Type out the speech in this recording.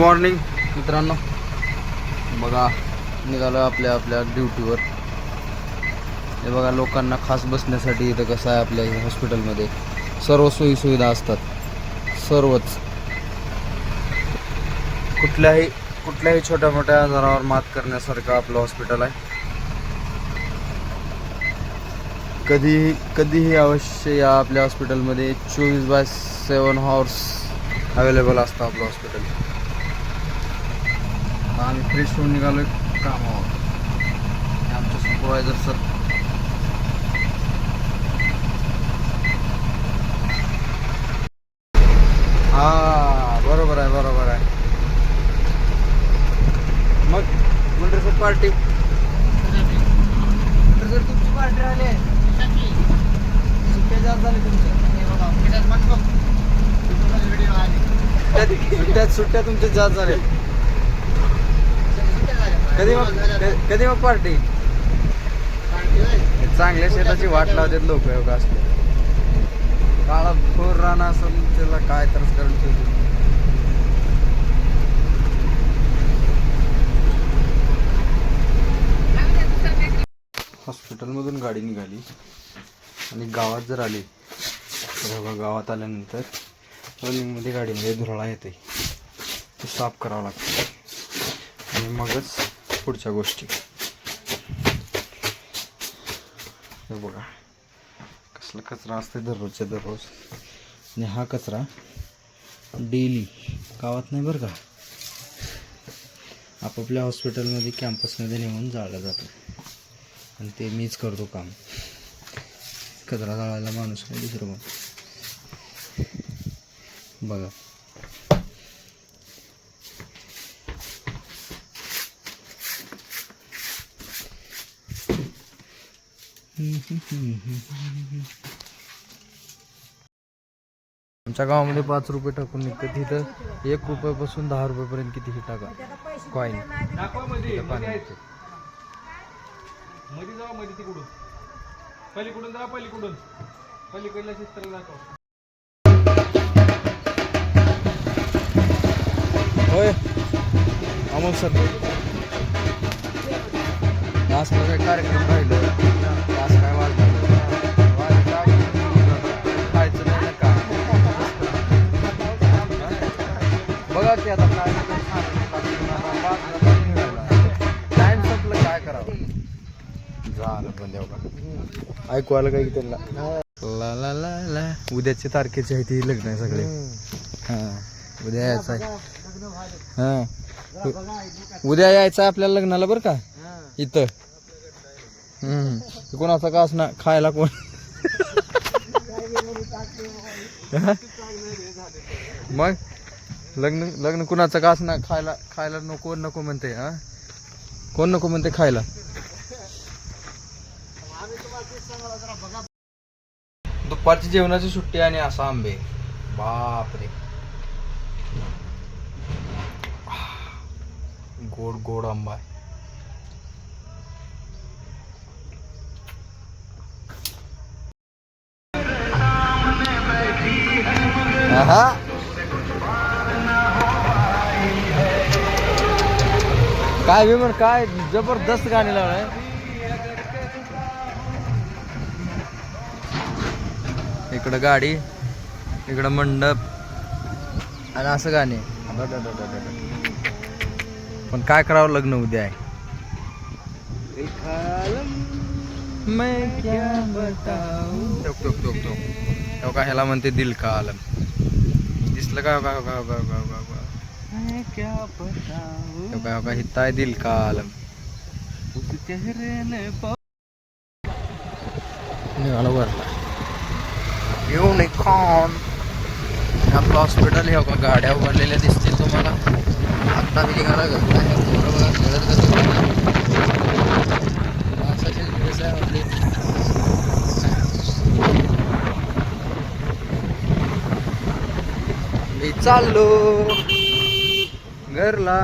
Morning मित्रांनो, बघा निघालो आपल्या ड्युटीवर. हे बघा लोकांना खास बसण्यासाठी इथं कसं आहे, आपल्या हॉस्पिटलमध्ये सर्व सोयीसुविधा असतात. सर्वच कुठल्याही छोट्या मोठ्या आजारावर मात करण्यासारखं आपलं हॉस्पिटल आहे. कधीही अवश्य या आपल्या हॉस्पिटलमध्ये. 24/7 हॉर्स अवेलेबल असतं आपलं हॉस्पिटल. आम्ही फ्रेश होऊन निघालो कामावर. आमचे सुपरवायझर सर. हा बरोबर आहे. मग मंडळ सर पार्टी तुमची पार्टी राहिली आहे. सुट्ट्या जास्त झाले सुट्ट्या तुमच्या जास्त झाले. कधी मग पार्टी. चांगल्या शेताची वाट लावतात लोक. योगा असले काळा फोर राणा असेल त्याला काय तरच करून ठेवतो. हॉस्पिटलमधून गाडी निघाली आणि गावात जर आली तर गावात आल्यानंतर रनिंगमध्ये गाडीमध्ये धुराळा येते. ते साफ करावं लागतं आणि मगच पुढच्या गोष्टी. हे बघा कसला कचरा असते दररोजच्या दररोज. आणि हा कचरा डेली गावात नाही बरं का, आपापल्या हॉस्पिटलमध्ये कॅम्पसमध्ये नेऊन जाळलं जातं. आणि ते मीच करतो काम. कचरा जाळायला माणूस नाही दुसरं कोण. बघा आमच्या गावामध्ये 5 रुपये टाकून निघतं. तिथं 1 रुपयापासून 10 रुपयापर्यंत कितीही टाका कॉईन पाणी. मध्ये जावा, मध्ये तिकडून पलीकडून जा, पलीकडल्या चित्र दाखव. होय अमोल सर, असं काय कार्यक्रम राहिलं असं काय वाजलं खायचं नाही ना का. बघा की आता काय टाइम संपलं, काय करावं. झालं पण देऊ ऐकू आलं काय की त्यांना. ला ला ला उद्याच्या तारखेची आहे ती लग्न आहे सगळे. हां उद्या यायचं आहे. हां उद्या यायचं आहे आपल्याला लग्नाला बरं का इथं. कोणाचा का असणार खायला कोण. मग लग्न कुणाचं का असणार खायला नको म्हणते. हा कोण नको म्हणते खायला. दुपारची जेवणाची सुट्टी आणि असा आंबे. बापरे गोड आंबा आहे. काय विमन काय जबरदस्त गाणी लावलंय. इकडं गाडी, इकडं मंडप आणि असं गाणे. पण काय करावं, लग्न उद्या आहे. मैं क्या बताऊं का ह्याला म्हणते दिल का आलम. दिसलं का हिता आहे दिल का आलम. निघालो बरं युनिकॉर्न. आपलं हॉस्पिटल हे का गाड्या उभारलेल्या दिसतील तुम्हाला. आत्ता मी निघाला आपली. मी चाललो घरला.